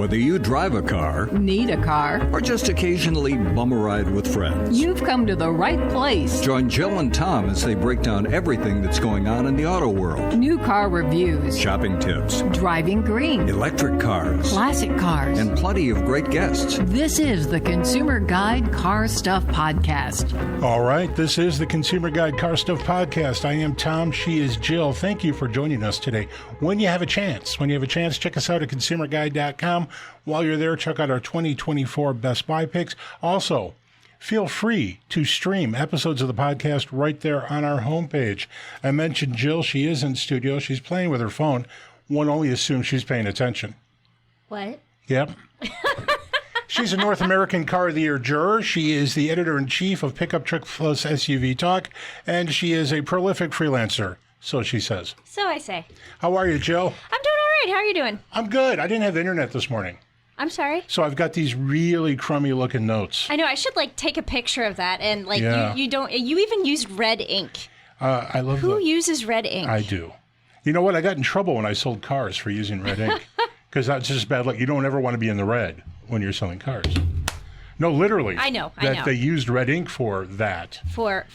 Whether you drive a car, need a car, or just occasionally bum a ride with friends, you've come to the right place. Join Jill and Tom as they break down everything that's going on in the auto world. New car reviews, Shopping tips, driving green, electric cars, classic cars, and plenty of great guests. This is the Consumer Guide Car Stuff Podcast. All right, this is the Consumer Guide Car Stuff Podcast. I am Tom. She is Jill. Thank you for joining us today. When you have a chance, check us out at consumerguide.com. While you're there, check out our 2024 Best Buy picks. Also, feel free to stream episodes of the podcast right there on our homepage. I mentioned Jill. She is in studio. She's playing with her phone. One only assumes she's paying attention. What? Yep. She's a North American Car of the Year juror. She is the editor-in-chief of Pickup Truck Plus SUV Talk, and she is a prolific freelancer, so she says. So I say. How are you, Jill? I'm doing all right. How are you doing? I'm good. I didn't have internet this morning. I'm sorry? So I've got these really crummy-looking notes. I know. I should, take a picture of that. And, Yeah. you even used red ink. I love Who uses red ink? I do. You know what? I got in trouble when I sold cars for using red ink. Because that's just bad luck. You don't ever want to be in the red when you're selling cars. No, literally. I know. They used red ink for that. For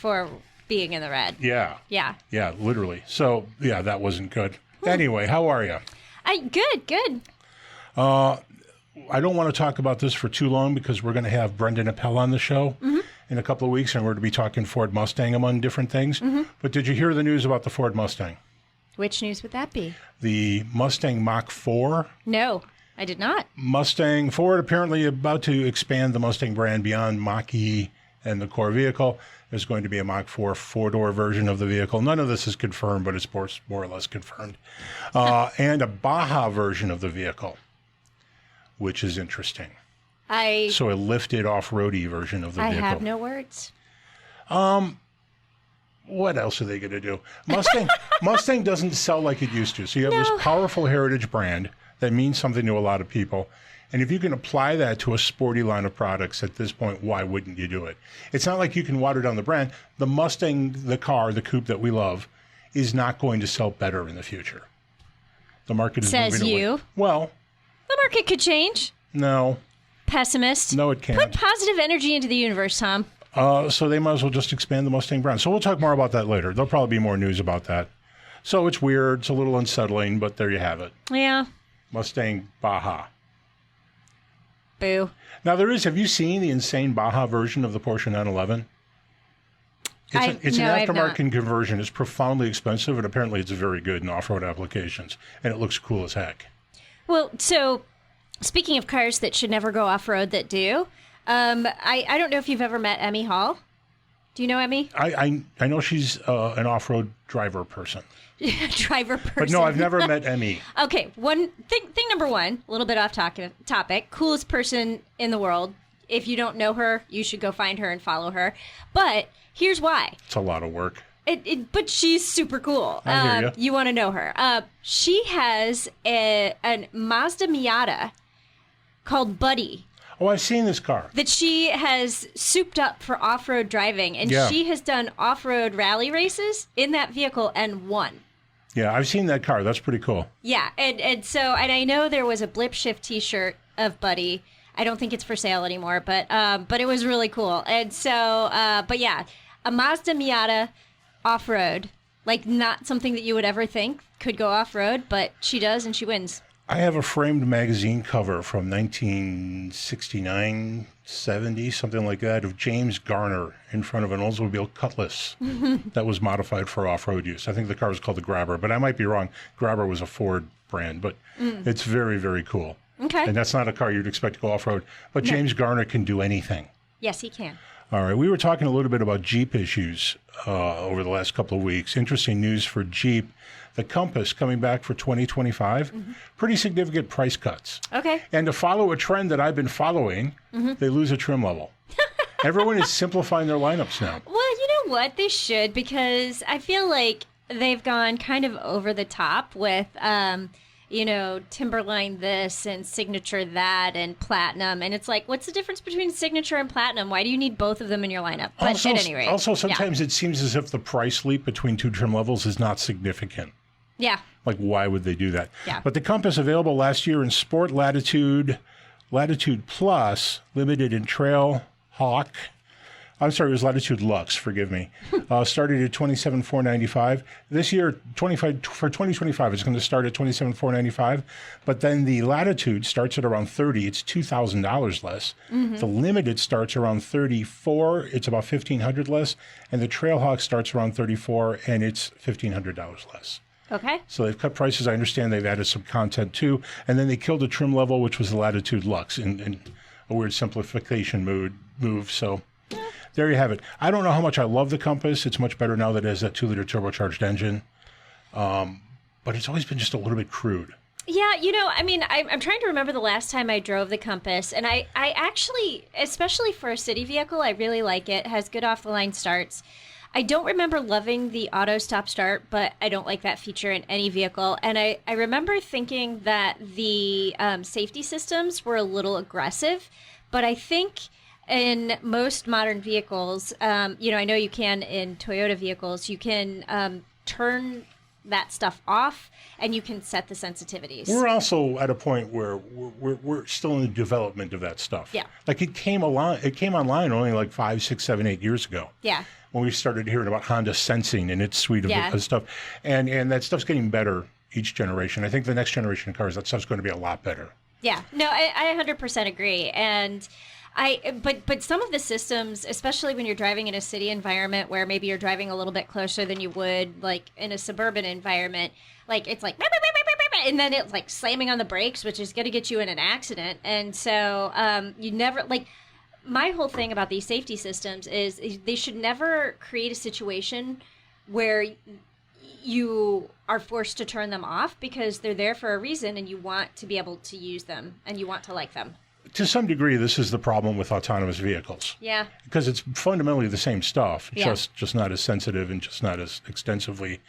being in the red. Yeah. Yeah. Yeah, literally. So, yeah, that wasn't good. Anyway, how are you? Good. I don't want to talk about this for too long because we're going to have Brendan Appel on the show in a couple of weeks, and we're going to be talking Ford Mustang, among different things. But did you hear the news about the Ford Mustang? Which news would that be? The Mustang Mach-4. No, I did not. Ford apparently about to expand the Mustang brand beyond Mach-E and the core vehicle. There's going to be a Mach-4 four-door version of the vehicle. None of this is confirmed, but it's more or less confirmed. And a Baja version of the vehicle, which is interesting. So a lifted off-roady version of the vehicle. I have no words. What else are they going to do? Mustang doesn't sell like it used to. So you have this powerful heritage brand that means something to a lot of people. And if you can apply that to a sporty line of products at this point, why wouldn't you do it? It's not like you can water down the brand. The Mustang, the car, the coupe that we love, is not going to sell better in the future. The market is Says moving away. you. Well, The market could change. no. Pessimist. No, it can't. Put positive energy into the universe, Tom. So they might as well just expand the Mustang brand. So we'll talk more about that later. There'll probably be more news about that. So it's weird. It's a little unsettling, but there you have it. Yeah. Mustang Baja. Boo. Now have you seen the insane Baja version of the Porsche 911? It's an aftermarket conversion. It's profoundly expensive, and apparently it's very good in off-road applications. And it looks cool as heck. Well, so speaking of cars that should never go off-road that do, I don't know if you've ever met Emmy Hall. Do you know Emmy? I know she's an off-road driver person. Driver person. But no, I've never met Emmy. Okay, thing number one, a little bit off topic, coolest person in the world. If you don't know her, you should go find her and follow her. But here's why. It's a lot of work. But she's super cool. I hear you. You want to know her. She has a Mazda Miata called Buddy. Oh, I've seen this car. That she has souped up for off-road driving. And she has done off-road rally races in that vehicle and won. Yeah, I've seen that car. That's pretty cool. Yeah, and I know there was a Blip Shift T-shirt of Buddy. I don't think it's for sale anymore, but it was really cool. And so, but yeah, a Mazda Miata off-road, not something that you would ever think could go off-road, but she does, and she wins. I have a framed magazine cover from 1969, 70, something like that, of James Garner in front of an Oldsmobile Cutlass that was modified for off-road use. I think the car was called the Grabber, but I might be wrong. Grabber was a Ford brand, but it's very, very cool. Okay. And that's not a car you'd expect to go off-road. But James Garner can do anything. Yes, he can. All right. We were talking a little bit about Jeep issues over the last couple of weeks. Interesting news for Jeep. The Compass coming back for 2025. Pretty significant price cuts. Okay. And to follow a trend that I've been following, they lose a trim level. Everyone is simplifying their lineups now. Well, you know what? They should, because I feel like they've gone kind of over the top with Timberline this and Signature that and Platinum. And it's like, what's the difference between Signature and Platinum? Why do you need both of them in your lineup? But also, at any rate. Also, sometimes it seems as if the price leap between two trim levels is not significant. Yeah. Like, why would they do that? Yeah. But the Compass available last year in Sport, Latitude Plus, limited in Trail Hawk. I'm sorry, it was Latitude Lux, forgive me. Started at $27,495. This year, for 2025, it's going to start at $27,495. But then the Latitude starts at around $30,000. It's $2,000 less. The Limited starts around $34,000. It's about $1,500 less. And the Trailhawk starts around $34,000, and it's $1,500 less. Okay. So they've cut prices. I understand they've added some content too. And then they killed a trim level, which was the Latitude Lux in a weird simplification move. So there you have it. I don't know how much I love the Compass. It's much better now that it has that 2-liter turbocharged engine. But it's always been just a little bit crude. Yeah, I'm trying to remember the last time I drove the Compass, and I actually, especially for a city vehicle, I really like it. It has good off-the-line starts. I don't remember loving the auto stop start, but I don't like that feature in any vehicle. And I remember thinking that the safety systems were a little aggressive, but I think in most modern vehicles, I know you can in Toyota vehicles, you can turn that stuff off and you can set the sensitivities. We're also at a point where we're still in the development of that stuff. Yeah. Like it came online only like 5, 6, 7, 8 years ago. Yeah. When we started hearing about Honda Sensing and its suite of stuff. And that stuff's getting better each generation. I think the next generation of cars, that stuff's going to be a lot better. Yeah. No, I 100% agree. And but some of the systems, especially when you're driving in a city environment where maybe you're driving a little bit closer than you would like in a suburban environment, like it's like, and then it's like slamming on the brakes, which is going to get you in an accident. And so you never like. My whole thing about these safety systems is they should never create a situation where you are forced to turn them off because they're there for a reason and you want to be able to use them and you want to like them. To some degree, this is the problem with autonomous vehicles. Yeah. Because it's fundamentally the same stuff, just not as sensitive and just not as extensively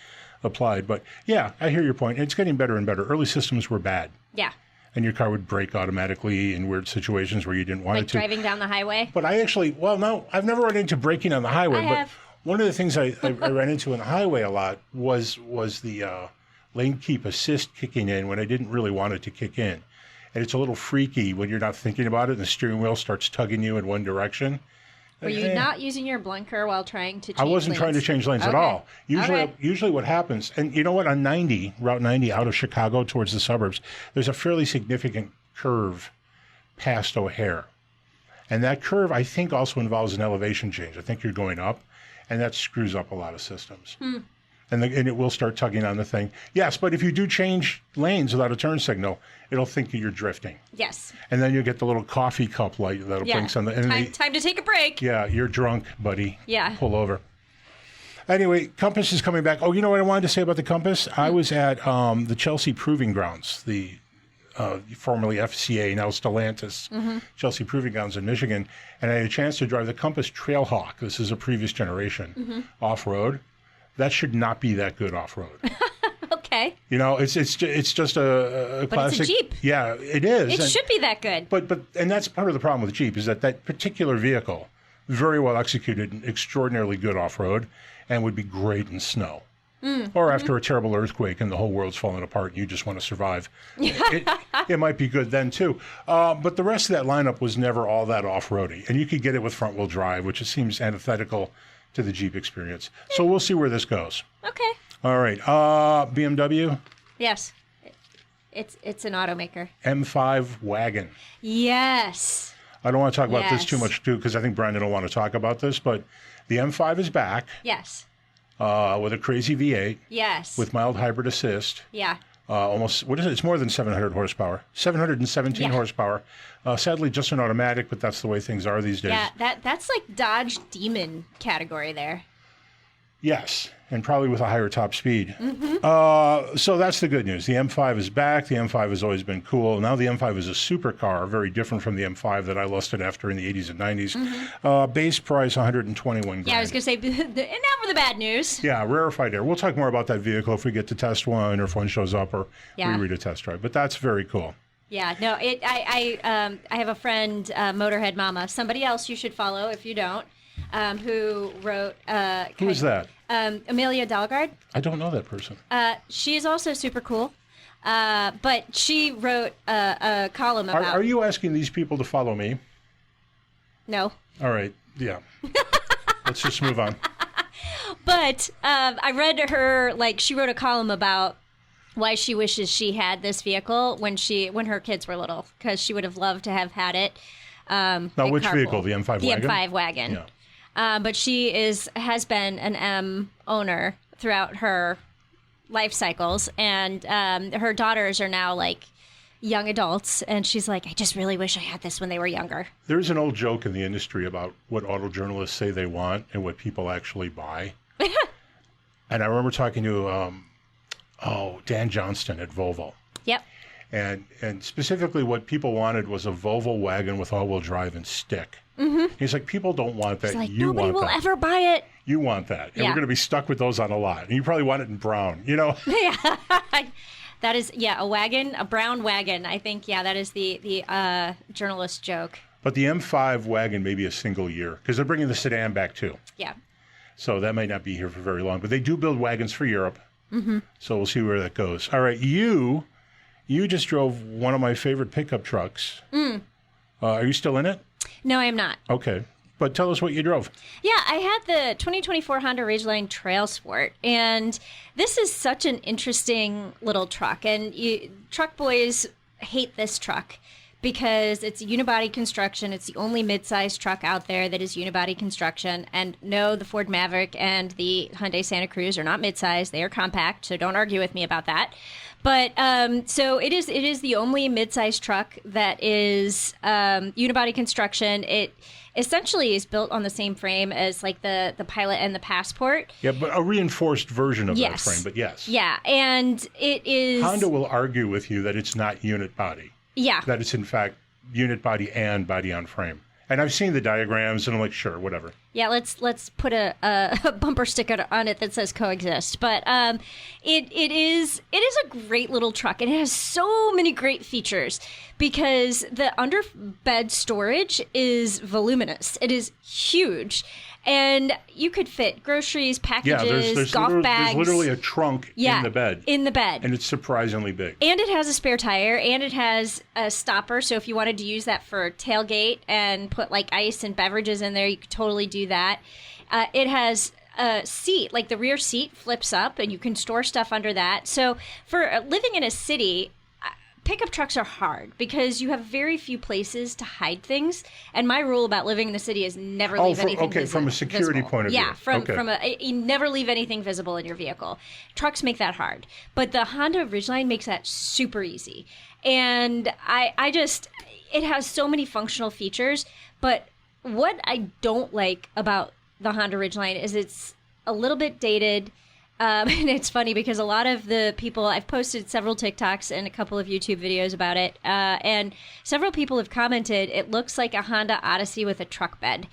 applied. But yeah, I hear your point. It's getting better and better. Early systems were bad. Yeah. And your car would brake automatically in weird situations where you didn't want it to. Like driving down the highway? But I actually, no, I've never run into braking on the highway. But one of the things I ran into on the highway a lot was the lane keep assist kicking in when I didn't really want it to kick in. And it's a little freaky when you're not thinking about it and the steering wheel starts tugging you in one direction. Were you not using your blinker while trying to change lanes? I wasn't trying to change lanes at all. Usually what happens, and you know what, on Route 90 out of Chicago towards the suburbs, there's a fairly significant curve past O'Hare. And that curve, I think, also involves an elevation change. I think you're going up, and that screws up a lot of systems. And it will start tugging on the thing. Yes, but if you do change lanes without a turn signal, it'll think you're drifting. Yes. And then you'll get the little coffee cup light that'll blink on the... Time to take a break. Yeah, you're drunk, buddy. Yeah. Pull over. Anyway, Compass is coming back. Oh, you know what I wanted to say about the Compass? I was at the Chelsea Proving Grounds, the formerly FCA, now Stellantis, Chelsea Proving Grounds in Michigan, and I had a chance to drive the Compass Trailhawk. This is a previous generation off-road. That should not be that good off-road. Okay. You know, it's just a classic. But it's a Jeep. Yeah, it is. It should be that good. But that's part of the problem with the Jeep is that particular vehicle, very well executed and extraordinarily good off-road, and would be great in snow. Or after a terrible earthquake and the whole world's falling apart and you just want to survive. It might be good then too. But the rest of that lineup was never all that off-roady. And you could get it with front-wheel drive, which it seems antithetical to the Jeep experience. So we'll see where this goes. Okay. All right. BMW? Yes. It's an automaker. M5 wagon. Yes. I don't want to talk about this too much, too, because I think Brandon will want to talk about this, but the M5 is back. Yes. With a crazy V8. Yes. With mild hybrid assist. Yeah. Almost, what is it? It's more than 700 horsepower. 717 horsepower. Sadly, just an automatic, but that's the way things are these days. Yeah, that's like Dodge Demon category there. Yes, and probably with a higher top speed. So that's the good news. The M5 is back. The M5 has always been cool. Now the M5 is a supercar, very different from the M5 that I lusted after in the 80s and 90s. Base price, $121 grand. Yeah, I was going to say, and now for the bad news. Yeah, rarefied air. We'll talk more about that vehicle if we get to test one or if one shows up or we read a test drive. But that's very cool. Yeah, no, I have a friend, Motorhead Mama, somebody else you should follow if you don't. who wrote. Who's that? Amelia Dalgard. I don't know that person. She is also super cool. But she wrote a column about. Are you asking these people to follow me? No. All right. Yeah. Let's just move on. But I read her, she wrote a column about why she wishes she had this vehicle when her kids were little, because she would have loved to have had it. Now, which vehicle? The M5 wagon? The M5 wagon. Yeah. But she has been an M owner throughout her life cycles, and her daughters are now young adults, and she's like, I just really wish I had this when they were younger. There's an old joke in the industry about what auto journalists say they want and what people actually buy. And I remember talking to Dan Johnston at Volvo. Yep. And specifically what people wanted was a Volvo wagon with all-wheel drive and stick. Mm-hmm. He's like, people don't want that. Like, you want that. Nobody will ever buy it. You want that. And we're going to be stuck with those on a lot. And you probably want it in brown, Yeah. That is, a wagon, a brown wagon. I think, that is the journalist joke. But the M5 wagon may be a single year, because they're bringing the sedan back too. Yeah. So that might not be here for very long. But they do build wagons for Europe. Mm-hmm. So we'll see where that goes. All right, you just drove one of my favorite pickup trucks. Mm. Are you still in it? No, I am not. Okay. But tell us what you drove. Yeah, I had the 2024 Honda Ridgeline TrailSport, and this is such an interesting little truck. And truck boys hate this truck because it's unibody construction. It's the only midsize truck out there that is unibody construction. And no, the Ford Maverick and the Hyundai Santa Cruz are not midsize; they are compact. So don't argue with me about that. But so it is the only midsize truck that is unibody construction. It essentially is built on the same frame as the Pilot and the Passport. Yeah, but a reinforced version of that frame, but yes. Yeah, and it is... Honda will argue with you that it's not unit body. Yeah. That it's in fact unit body and body on frame. And I've seen the diagrams and I'm like, sure, whatever. Yeah, let's put a bumper sticker on it that says coexist. But it is a great little truck. And it has so many great features because the underbed storage is voluminous. It is huge. And you could fit groceries, packages, there's golf bags. There's literally a trunk in the bed. In the bed. And it's surprisingly big. And it has a spare tire, and it has a stopper. So if you wanted to use that for tailgate and put ice and beverages in there, you could totally do that. It has a seat, the rear seat flips up, and you can store stuff under that. So for living in a city, pickup trucks are hard because you have very few places to hide things. And my rule about living in the city is never leave anything visible. From a security point of view. Yeah, you never leave anything visible in your vehicle. Trucks make that hard. But the Honda Ridgeline makes that super easy. And it has so many functional features. But what I don't like about the Honda Ridgeline is it's a little bit dated. And it's funny because a lot of the people, I've posted several TikToks and a couple of YouTube videos about it, and several people have commented, it looks like a Honda Odyssey with a truck bed.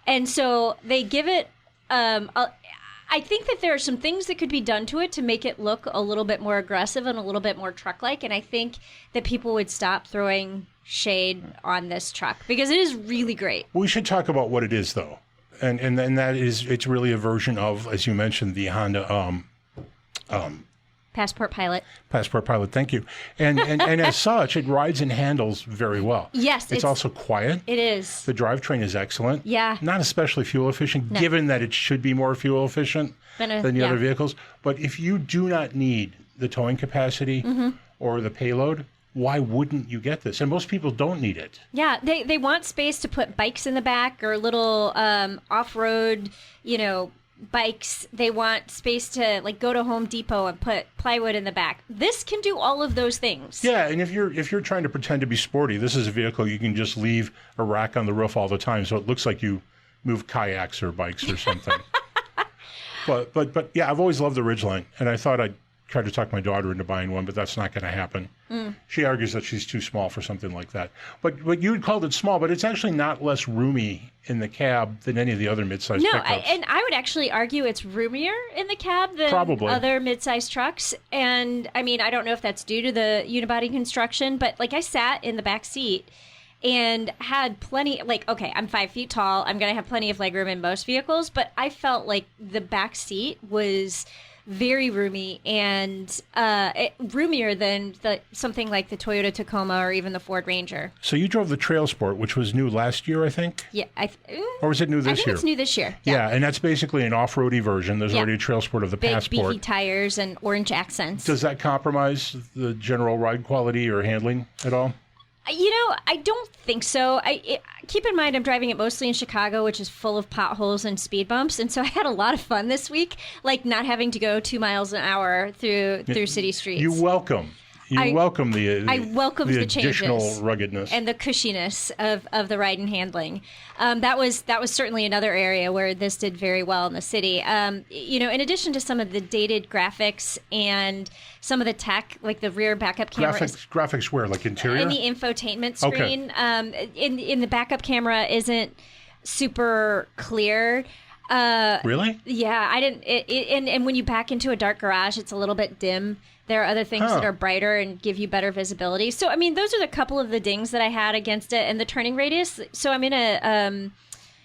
And so they give it, I think that there are some things that could be done to it to make it look a little bit more aggressive and a little bit more truck-like, and I think that people would stop throwing shade on this truck because it is really great. We should talk about what it is, though. And that is, it's really a version of, as you mentioned, the Honda Passport Pilot. Passport Pilot, thank you. And as such, it rides and handles very well. Yes. It's also quiet. It is. The drivetrain is excellent. Yeah. Not especially fuel efficient, given that it should be more fuel efficient than the other vehicles. But if you do not need the towing capacity or the payload, why wouldn't you get this? And most people don't need it. Yeah, they want space to put bikes in the back or little off-road, bikes. They want space to go to Home Depot and put plywood in the back. This can do all of those things. Yeah, and if you're trying to pretend to be sporty, this is a vehicle you can just leave a rack on the roof all the time, so it looks like you move kayaks or bikes or something. but yeah, I've always loved the Ridgeline, and I thought I'd try to talk my daughter into buying one, but that's not going to happen. She argues that she's too small for something like that. But you had called it small, but it's actually not less roomy in the cab than any of the other midsize pickups. And I would actually argue it's roomier in the cab than other midsize trucks. And I mean, I don't know if that's due to the unibody construction, but I sat in the back seat and had plenty, like, okay, I'm 5 feet tall. I'm going to have plenty of legroom in most vehicles, but I felt like the back seat was very roomy and roomier than something like the Toyota Tacoma or even the Ford Ranger. So you drove the TrailSport, which was new last year, I think? Yeah. Or was it new this year? I think it's new this year. Yeah, and that's basically an off-roady version. There's already a TrailSport of the Big, Passport. beefy tires and orange accents. Does that compromise the general ride quality or handling at all? I don't think so. Keep in mind, I'm driving it mostly in Chicago, which is full of potholes and speed bumps, and so I had a lot of fun this week, like not having to go 2 miles an hour through city streets. You welcome the welcome the additional changes ruggedness and the cushiness of the ride and handling. That was certainly another area where this did very well in the city. In addition to some of the dated graphics and some of the tech, like the rear backup camera. Graphics where, like interior? In the infotainment screen. Okay. In the backup camera isn't super clear. Really? Yeah, I didn't. And when you back into a dark garage, it's a little bit dim. There are other things that are brighter and give you better visibility. So, I mean, those are a couple of the dings that I had against it. And the turning radius. So I'm in a,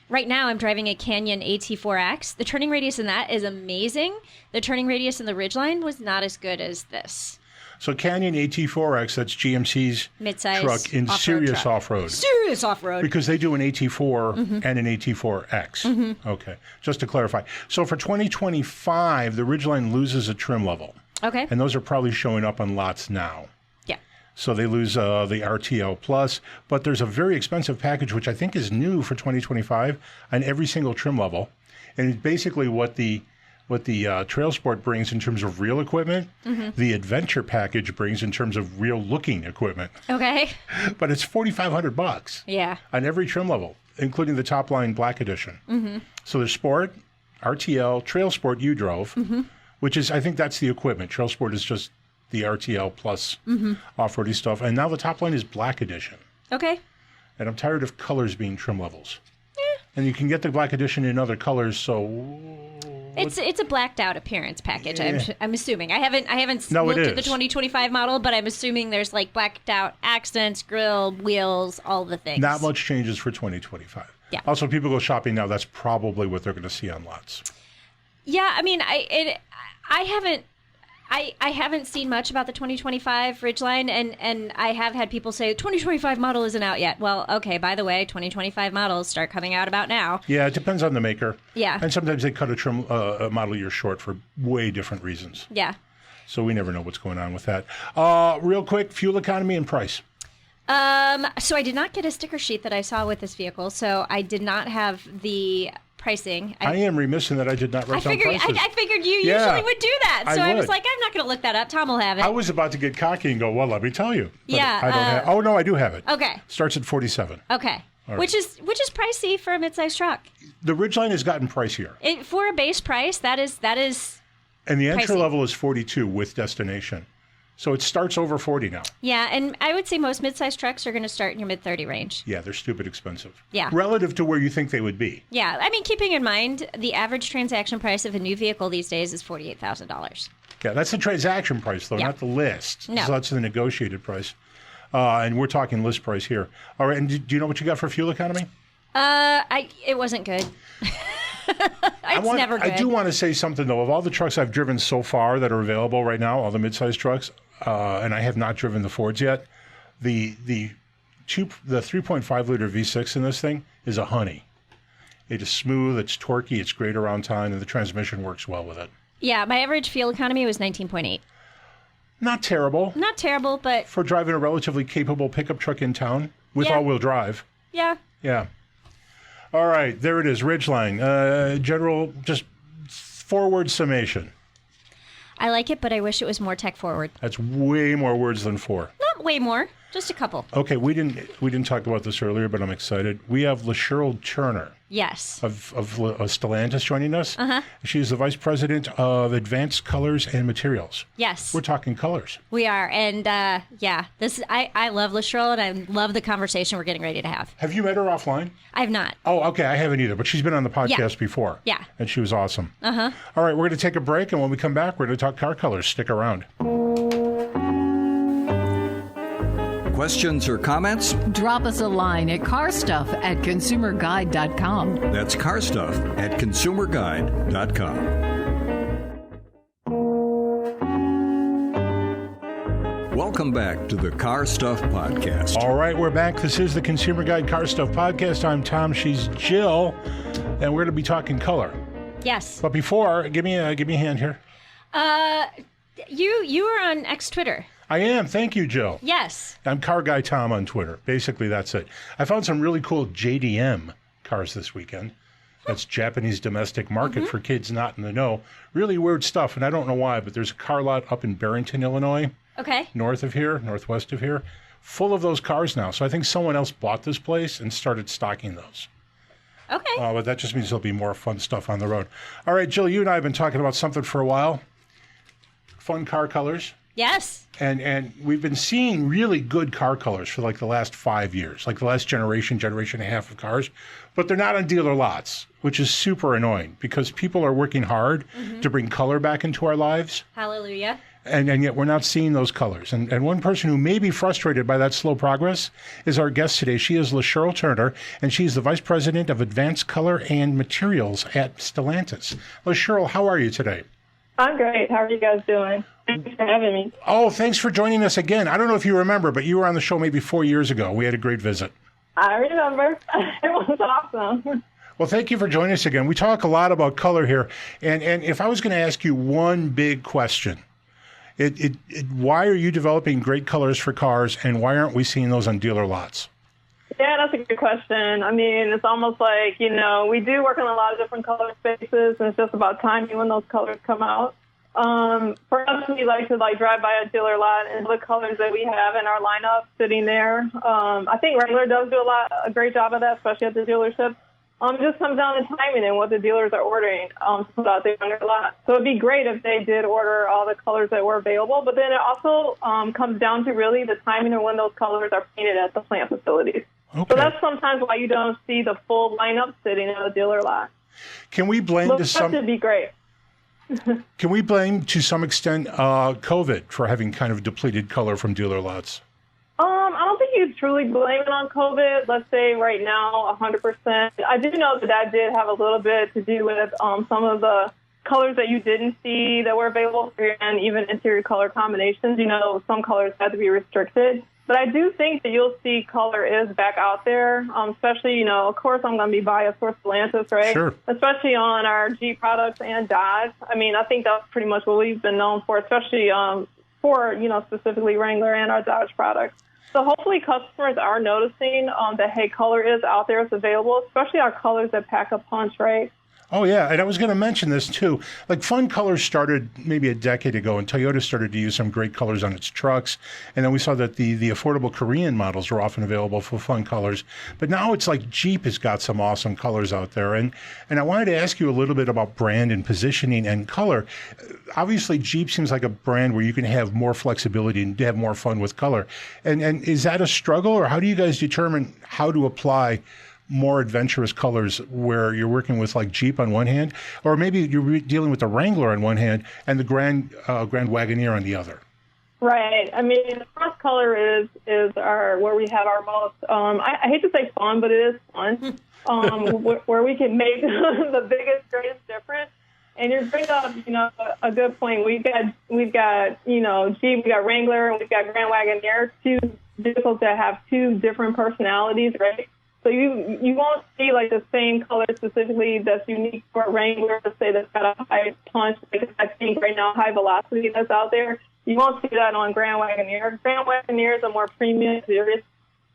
right now I'm driving a Canyon AT4X. The turning radius in that is amazing. The turning radius in the Ridgeline was not as good as this. So Canyon AT4X, that's GMC's midsize truck in serious off-road. Serious off-road. Because they do an AT4 and an AT4X. Okay, just to clarify. So for 2025, the Ridgeline loses a trim level. Okay. And those are probably showing up on lots now. Yeah. So they lose the RTL Plus, but there's a very expensive package, which I think is new for 2025 on every single trim level. And it's basically what the TrailSport brings in terms of real equipment, the Adventure package brings in terms of real looking equipment. Okay. But it's $4,500. Yeah. On every trim level, including the top line Black Edition. So there's Sport, RTL, TrailSport you drove, which is, I think that's the equipment. TrailSport is just the RTL plus off-roady stuff. And now the top line is Black Edition. Okay. And I'm tired of colors being trim levels. And you can get the Black Edition in other colors, so... It's a blacked out appearance package. Yeah. I'm assuming. I haven't looked at the 2025 model, but I'm assuming there's like blacked out accents, grille, wheels, all the things. Not much changes for 2025. Yeah. Also, people go shopping now. That's probably what they're going to see on lots. Yeah, I mean, I haven't seen much about the 2025 Ridgeline, and I have had people say 2025 model isn't out yet. Well, okay, by the way, 2025 models start coming out about now. Yeah, it depends on the maker. Yeah. And sometimes they cut a model year short for way different reasons. Yeah. So we never know what's going on with that. Real quick, fuel economy and price. So I did not get a sticker sheet that I saw with this vehicle, so I did not have the pricing. I am remiss in that I did not write down prices. I figured you usually would do that. So I was like, I'm not going to look that up. Tom will have it. I was about to get cocky and go, well, let me tell you. But yeah. I don't have. Oh, no, I do have it. Okay. Starts at $47. Okay. Right. Which is pricey for a midsize truck. The Ridgeline has gotten pricier. For a base price, that is. And the entry pricey. level is $42 with destination. So it starts over $40 now. Yeah, and I would say most midsize trucks are going to start in your mid-$30 range. Yeah, they're stupid expensive. Yeah. Relative to where you think they would be. Yeah, I mean, keeping in mind, the average transaction price of a new vehicle these days is $48,000. Yeah, that's the transaction price, though, not the list. No. So that's the negotiated price. And we're talking list price here. All right, and do you know what you got for fuel economy? It wasn't good. Never good. I do want to say something, though. Of all the trucks I've driven so far that are available right now, all the midsize trucks, and I have not driven the Fords yet, the 3.5 liter V6 in this thing is a honey. It is smooth, it's torquey, it's great around town, and the transmission works well with it. Yeah, my average fuel economy was 19.8. Not terrible. Not terrible, but... For driving a relatively capable pickup truck in town with all-wheel drive. Yeah. Yeah. All right, there it is, Ridgeline. General, just forward summation. I like it, but I wish it was more tech forward. That's way more words than 4. Not way more, just a couple. Okay, we didn't talk about this earlier, but I'm excited. We have Lerl Turner. Yes. Of Stellantis joining us. She's the Vice President of Advanced Colors and Materials. Yes. We're talking colors. We are. And I love Lerl, and I love the conversation we're getting ready to have. Have you met her offline? I have not. Oh, okay. I haven't either, but she's been on the podcast before. Yeah. And she was awesome. All right, we're going to take a break, and when we come back, we're going to talk car colors. Stick around. Questions or comments? Drop us a line at carstuff@consumerguide.com. That's carstuff@consumerguide.com. Welcome back to the Car Stuff Podcast. All right, we're back. This is the Consumer Guide Car Stuff Podcast. I'm Tom. She's Jill, and we're going to be talking color. Yes. But before, give me a hand here. You were on X Twitter. I am. Thank you, Jill. Yes. I'm Car Guy Tom on Twitter. Basically, that's it. I found some really cool JDM cars this weekend. That's Japanese domestic market for kids not in the know. Really weird stuff, and I don't know why, but there's a car lot up in Barrington, Illinois. Okay. Northwest of here, full of those cars now. So I think someone else bought this place and started stocking those. Okay. But that just means there'll be more fun stuff on the road. All right, Jill, you and I have been talking about something for a while. Fun car colors. Yes. And we've been seeing really good car colors for like the last 5 years, like the last generation and a half of cars. But they're not on dealer lots, which is super annoying because people are working hard to bring color back into our lives. Hallelujah. And yet we're not seeing those colors. And one person who may be frustrated by that slow progress is our guest today. She is Lerl Turner, and she's the Vice President of Advanced Color and Materials at Stellantis. Lerl, how are you today? I'm great. How are you guys doing? Thanks for having me. Oh, thanks for joining us again. I don't know if you remember, but you were on the show maybe 4 years ago. We had a great visit. I remember. It was awesome. Well, thank you for joining us again. We talk a lot about color here. And if I was going to ask you one big question, why are you developing great colors for cars, and why aren't we seeing those on dealer lots? Yeah, that's a good question. I mean, it's almost like, we do work in a lot of different color spaces, and it's just about timing when those colors come out. For us, we like to drive by a dealer lot and the colors that we have in our lineup sitting there. I think Wrangler does do a great job of that, especially at the dealership. It just comes down to timing and what the dealers are ordering to put out there on their lot. So it'd be great if they did order all the colors that were available, but then it also comes down to really the timing of when those colors are painted at the plant facilities. Okay. So that's sometimes why you don't see the full lineup sitting at a dealer lot. Can we blame would be great. Can we blame to some extent COVID for having kind of depleted color from dealer lots? I don't think you truly blame it on COVID. Let's say right now, 100%. I do know that did have a little bit to do with some of the colors that you didn't see that were available and even interior color combinations. Some colors had to be restricted. But I do think that you'll see color is back out there, especially, of course, I'm going to be biased for Stellantis, right? Sure. Especially on our Jeep products and Dodge. I mean, I think that's pretty much what we've been known for, especially for, specifically Wrangler and our Dodge products. So hopefully customers are noticing that, hey, color is out there, it's available, especially our colors that pack a punch, right? Oh, yeah, and I was going to mention this, too. Like, fun colors started maybe a decade ago, and Toyota started to use some great colors on its trucks, and then we saw that the affordable Korean models were often available for fun colors. But now it's like Jeep has got some awesome colors out there, and I wanted to ask you a little bit about brand and positioning and color. Obviously, Jeep seems like a brand where you can have more flexibility and have more fun with color. And is that a struggle, or how do you guys determine how to apply more adventurous colors where you're working with like Jeep on one hand, or maybe you're dealing with the Wrangler on one hand and the Grand Wagoneer on the other? Right. I mean, the first color is where we have our most, I hate to say fun, but it is fun, where we can make the biggest, greatest difference. And you bring up, a good point. We've got Jeep, we've got Wrangler, and we've got Grand Wagoneer, two vehicles that have two different personalities, right? So you won't see like the same color specifically that's unique for Wrangler to say that's got a high punch. Because I think right now high velocity that's out there. You won't see that on Grand Wagoneer. Grand Wagoneer is a more premium series.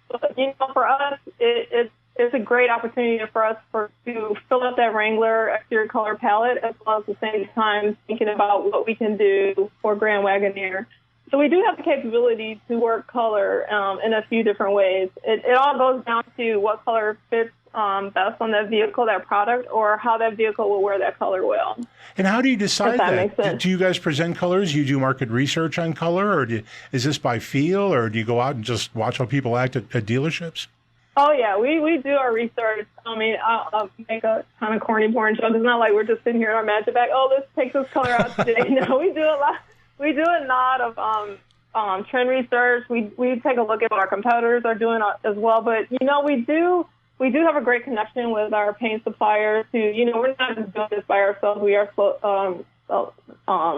But, for us, it's a great opportunity for us to fill up that Wrangler exterior color palette, as well as at the same time thinking about what we can do for Grand Wagoneer. So we do have the capability to work color in a few different ways. It all goes down to what color fits best on that vehicle, that product, or how that vehicle will wear that color well. And how do you decide that? Makes sense. Do you guys present colors? You do market research on color, or is this by feel, or do you go out and just watch how people act at dealerships? Oh, yeah, we do our research. I mean, I'll make a kind of corny, boring joke. It's not like we're just sitting here in our magic bag, let's take this color out today. No, we do a lot. We do a lot trend research. We take a look at what our competitors are doing as well. But, we do have a great connection with our paint suppliers who, we're not just doing this by ourselves. We are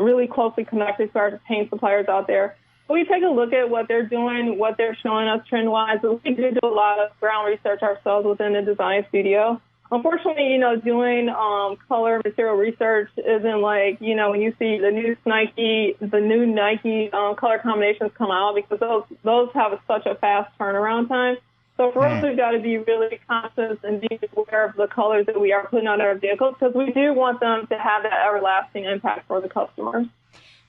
really closely connected to our paint suppliers out there. We take a look at what they're doing, what they're showing us trend-wise. We do a lot of ground research ourselves within the design studio. Unfortunately, doing color material research isn't like, when you see the new Nike color combinations come out, because those have such a fast turnaround time. So for us, we've got to be really conscious and be aware of the colors that we are putting on our vehicles, because we do want them to have that everlasting impact for the customers.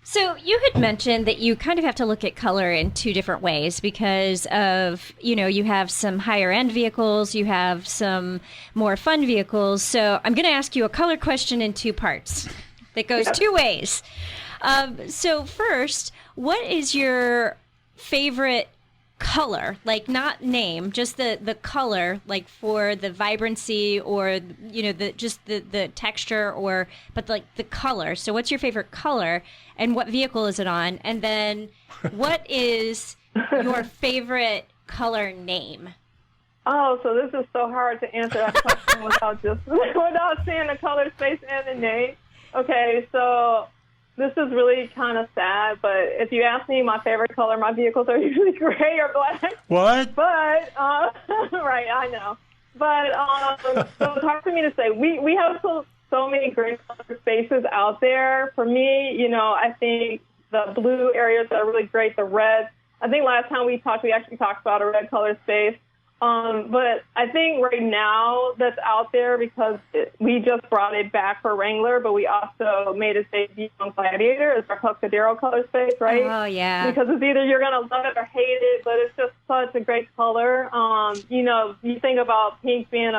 So you had mentioned that you kind of have to look at color in two different ways because of, you have some higher end vehicles, you have some more fun vehicles. So I'm going to ask you a color question in two parts that goes two ways. So first, what is your favorite color, like not name, just the color, like for the vibrancy or the texture, but like the color? So what's your favorite color and what vehicle is it on? And then what is your favorite color name? Oh, so this is so hard to answer that question without saying the color space and the name. Okay, so this is really kind of sad, but if you ask me my favorite color, my vehicles are usually gray or black. What? But, right, I know. But so it's hard for me to say. We have so many great color spaces out there. For me, I think the blue areas are really great. The red, I think last time we actually talked about a red color space. But I think right now that's out there because we just brought it back for Wrangler, but we also made it debut on Gladiator as our Tuscadero color space, right? Oh, yeah. Because it's either you're going to love it or hate it, but it's just such a great color. You think about pink being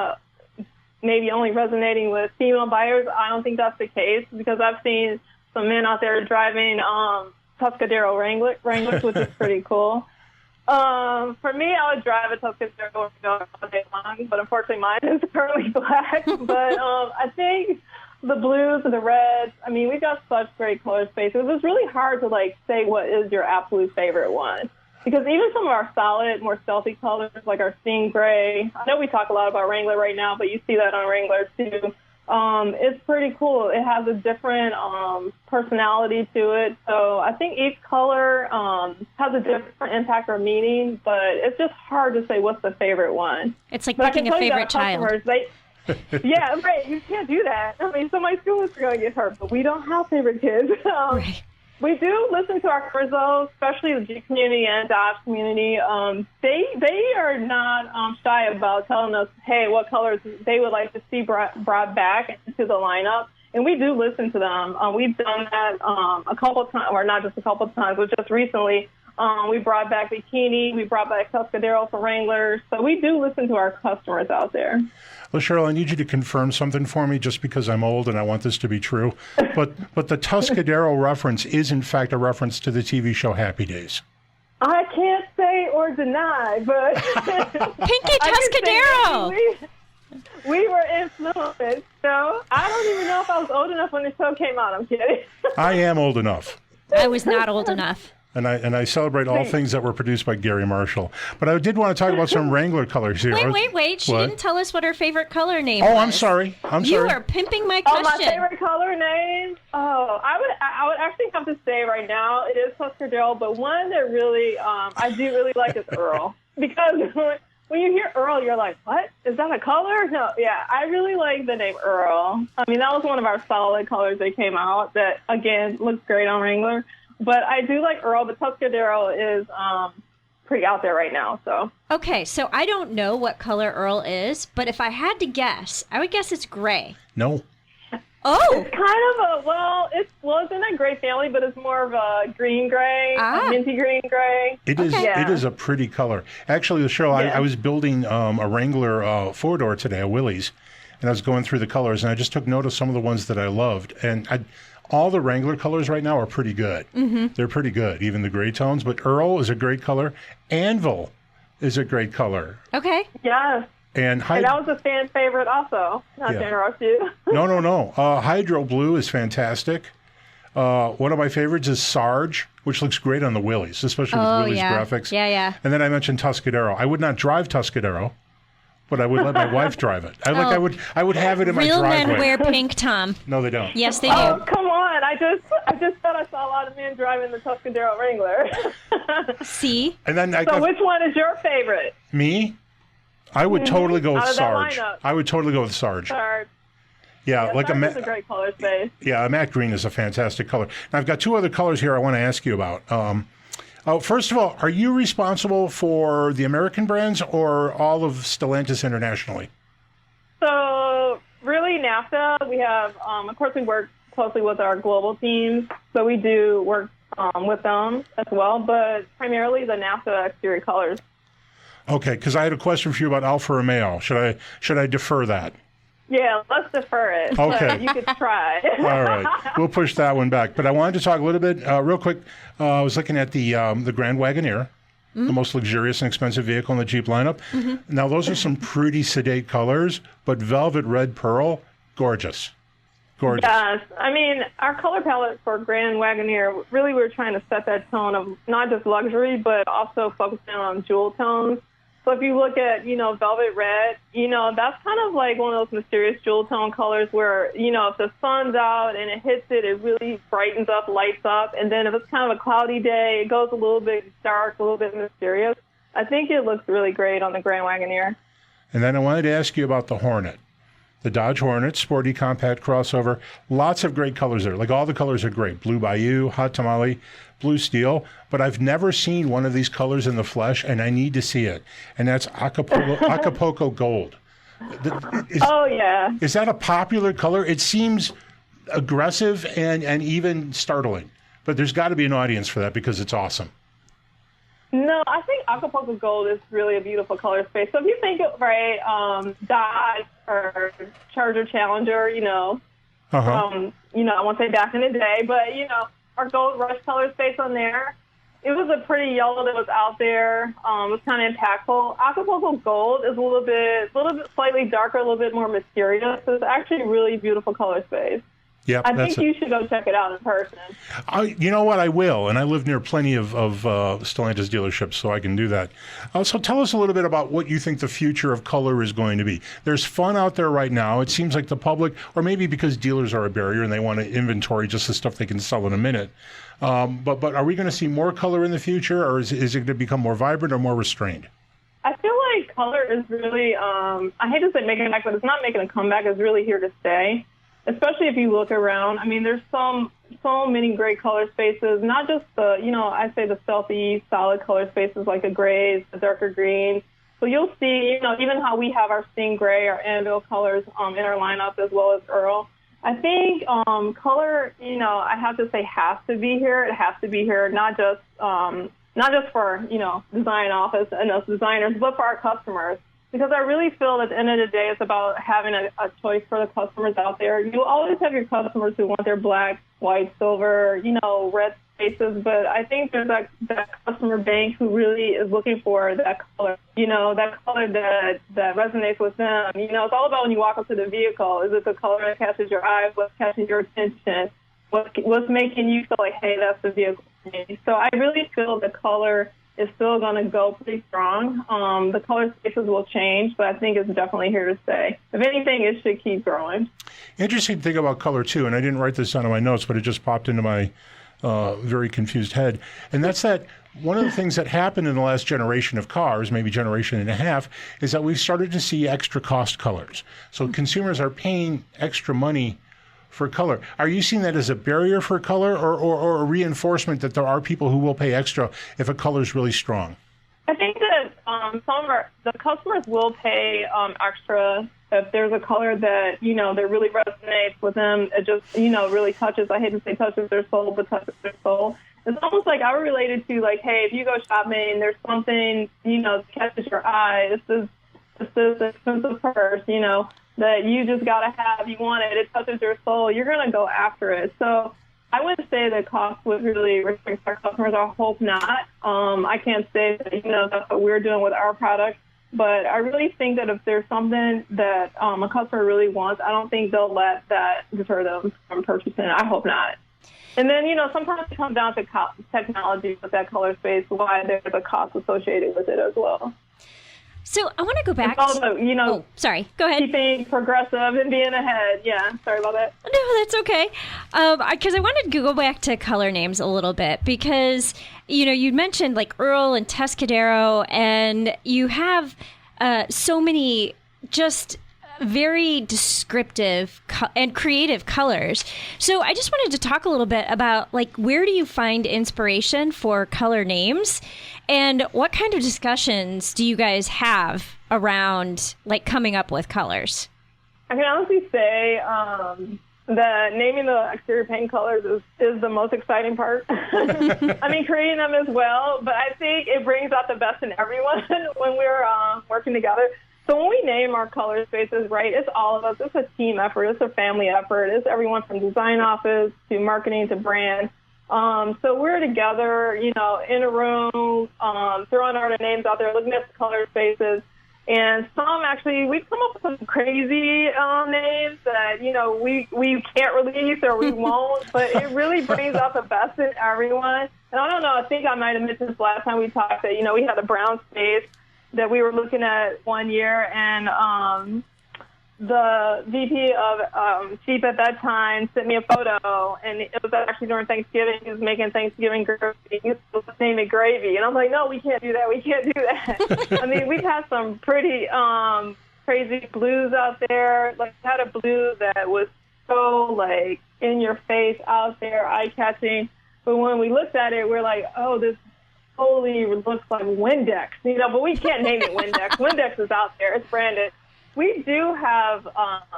maybe only resonating with female buyers. I don't think that's the case because I've seen some men out there driving Tuscadero Wranglers, which is pretty cool. For me, I would drive a Tuscadero all day long, but unfortunately mine is currently black. But I think the blues and the reds, we've got such great color spaces. It's really hard to say what is your absolute favorite one. Because even some of our solid, more stealthy colors, like our Sting Gray, I know we talk a lot about Wrangler right now, but you see that on Wrangler too. It's pretty cool. It has a different personality to it. So I think each color has a different impact or meaning, but it's just hard to say what's the favorite one. It's like picking a favorite child. Yeah, right. You can't do that. So my school is going to get hurt, but we don't have favorite kids. Right. We do listen to our customers, though, especially the Jeep community and Dodge community. They are not shy about telling us, hey, what colors they would like to see brought back into the lineup. And we do listen to them. We've done that a couple of times, or not just a couple of times, but just recently. We brought back Bikini. We brought back Tuscadero for Wranglers. So we do listen to our customers out there. Well, Cheryl, I need you to confirm something for me just because I'm old and I want this to be true. But the Tuscadero reference is, in fact, a reference to the TV show Happy Days. I can't say or deny, but... Pinky Tuscadero! We were influenced, so I don't even know if I was old enough when the show came out. I'm kidding. I am old enough. I was not old enough. And I celebrate all things that were produced by Gary Marshall. But I did want to talk about some Wrangler colors here. Wait. She didn't tell us what her favorite color name was. was. I'm sorry. You are pimping my question. Oh, my favorite color name? Oh, I would actually have to say right now it is Tuscadero, but one that really I do really like is Earl. Because when you hear Earl, you're like, what? Is that a color? No, yeah, I really like the name Earl. That was one of our solid colors that came out that, again, looks great on Wrangler. But I do like Earl, but Tuscadero is pretty out there right now. So okay, so I don't know what color Earl is, but if I had to guess, I would guess it's gray. No. Oh, it's kind of it's in that gray family, but it's more of a green gray, a minty green gray. It is. Okay. It is a pretty color. Actually, Cheryl, I was building a Wrangler 4-door today, a Willys, and I was going through the colors, and I just took note of some of the ones that I loved, and all the Wrangler colors right now are pretty good. Mm-hmm. They're pretty good, even the gray tones. But Earl is a great color. Anvil is a great color. Okay. Yes. And that was a fan favorite also. Not to interrupt you. No. Hydro Blue is fantastic. One of my favorites is Sarge, which looks great on the wheelies, especially with wheelies graphics. Yeah. And then I mentioned Tuscadero. I would not drive Tuscadero, but I would let my wife drive it. I would have it in my driveway. Real men wear pink, Tom. No, they don't. Yes, they do. Oh, come on. I just thought I saw a lot of men driving the Tuscadero Wrangler. See? And then which one is your favorite? Me? I would totally go with Out of that Sarge. lineup. I would totally go with Sarge. Sarge. Yeah, like Sarge is a great color space. Yeah, a matte green is a fantastic color. Now, I've got two other colors here I want to ask you about. First of all, are you responsible for the American brands or all of Stellantis internationally? So, really, NAFTA, we have, of course, we work closely with our global teams, so we do work with them as well, but primarily the NAFTA exterior colors. Okay, because I had a question for you about Alfa Romeo. Should I defer that? Yeah, let's defer it. Okay. You could try. All right. We'll push that one back. But I wanted to talk a little bit, real quick. I was looking at the Grand Wagoneer, the most luxurious and expensive vehicle in the Jeep lineup. Now, those are some pretty sedate colors, but velvet red pearl, gorgeous. Gorgeous. Yes. I mean, our color palette for Grand Wagoneer, really we were trying to set that tone of not just luxury, but also focusing on jewel tones. So if you look at, velvet red, that's kind of like one of those mysterious jewel tone colors where, if the sun's out and it hits it, it really brightens up, lights up. And then if it's kind of a cloudy day, it goes a little bit dark, a little bit mysterious. I think it looks really great on the Grand Wagoneer. And then I wanted to ask you about the Hornet. The Dodge Hornet, sporty compact crossover. Lots of great colors there. Like all the colors are great. Blue Bayou, Hot Tamale, Blue Steel. But I've never seen one of these colors in the flesh, and I need to see it. And that's Acapulco Gold. Yeah. Is that a popular color? It seems aggressive and even startling. But there's got to be an audience for that because it's awesome. No, I think Acapulco Gold is really a beautiful color space. So if you think of, Dodge or Charger Challenger, I won't say back in the day, but, our Gold Rush color space on there, it was a pretty yellow that was out there. It was kind of impactful. Acapulco Gold is a little bit slightly darker, a little bit more mysterious. So it's actually a really beautiful color space. Yep, I think you should go check it out in person. You know what? I will. And I live near plenty of Stellantis dealerships, so I can do that. So tell us a little bit about what you think the future of color is going to be. There's fun out there right now. It seems like the public, or maybe because dealers are a barrier and they want to inventory just the stuff they can sell in a minute. But are we going to see more color in the future, or is it going to become more vibrant or more restrained? I feel like color is really, I hate to say making a comeback, but it's not making a comeback. It's really here to stay. Especially if you look around. I mean, there's so many great color spaces, not just the, I say the stealthy, solid color spaces like the grays, the darker greens. So you'll see, even how we have our Sting Gray, our Anvil colors in our lineup as well as Earl. I think color, I have to say has to be here. It has to be here, not just for, design office and us designers, but for our customers. Because I really feel at the end of the day, it's about having a choice for the customers out there. You always have your customers who want their black, white, silver, red spaces. But I think there's that customer bank who really is looking for that color, that color that resonates with them. It's all about when you walk up to the vehicle. Is it the color that catches your eye? What's catching your attention? What's making you feel like, hey, that's the vehicle for me? So I really feel the color is still going to go pretty strong. The color spaces will change, but I think it's definitely here to stay. If anything, it should keep growing. Interesting thing about color, too, and I didn't write this down in my notes, but it just popped into my very confused head, and that's that one of the things that happened in the last generation of cars, maybe generation and a half, is that we've started to see extra cost colors. So consumers are paying extra money for color. Are you seeing that as a barrier for color or a reinforcement that there are people who will pay extra if a color is really strong? I think that some of the customers will pay extra if there's a color that, that really resonates with them. It just, really touches, I hate to say touches their soul, but touches their soul. It's almost like I would relate it to, like, hey, if you go shopping, there's something, that catches your eye. This is expensive purse, that you just got to have, you want it, it touches your soul, you're going to go after it. So I wouldn't say that cost would really restrict our customers. I hope not. I can't say that, that's what we're doing with our product. But I really think that if there's something that a customer really wants, I don't think they'll let that deter them from purchasing it. I hope not. And then, sometimes it comes down to technology with that color space, why there's a cost associated with it as well. So I want to go back. It's also, oh, sorry. Go ahead. Keeping progressive and being ahead. Yeah, sorry about that. No, that's okay. Because I wanted to go back to color names a little bit because, you mentioned like Earl and Tuscadero, and you have so many just very descriptive and creative colors. So I just wanted to talk a little bit about like where do you find inspiration for color names, and what kind of discussions do you guys have around like coming up with colors? I can honestly say that naming the exterior paint colors is the most exciting part. I mean, creating them as well, but I think it brings out the best in everyone when we're working together. So when we name our color spaces, right, it's all of us. It's a team effort. It's a family effort. It's everyone from design office to marketing to brand. So we're together, in a room, throwing our names out there, looking at the color spaces. And some actually, we've come up with some crazy names that, we can't release or we won't. But it really brings out the best in everyone. And I don't know, I think I might have mentioned this last time we talked that, we had a brown space that we were looking at one year, and the VP of Jeep at that time sent me a photo, and it was actually during Thanksgiving. He was making Thanksgiving gravy. He was naming it Gravy, and I'm like, no, we can't do that. We can't do that. I mean, we've had some pretty crazy blues out there. Like, we had a blue that was so, like, in your face, out there, eye-catching. But when we looked at it, we're like, oh, this totally looks like Windex, but we can't name it Windex. Windex is out there. It's branded. We do have, I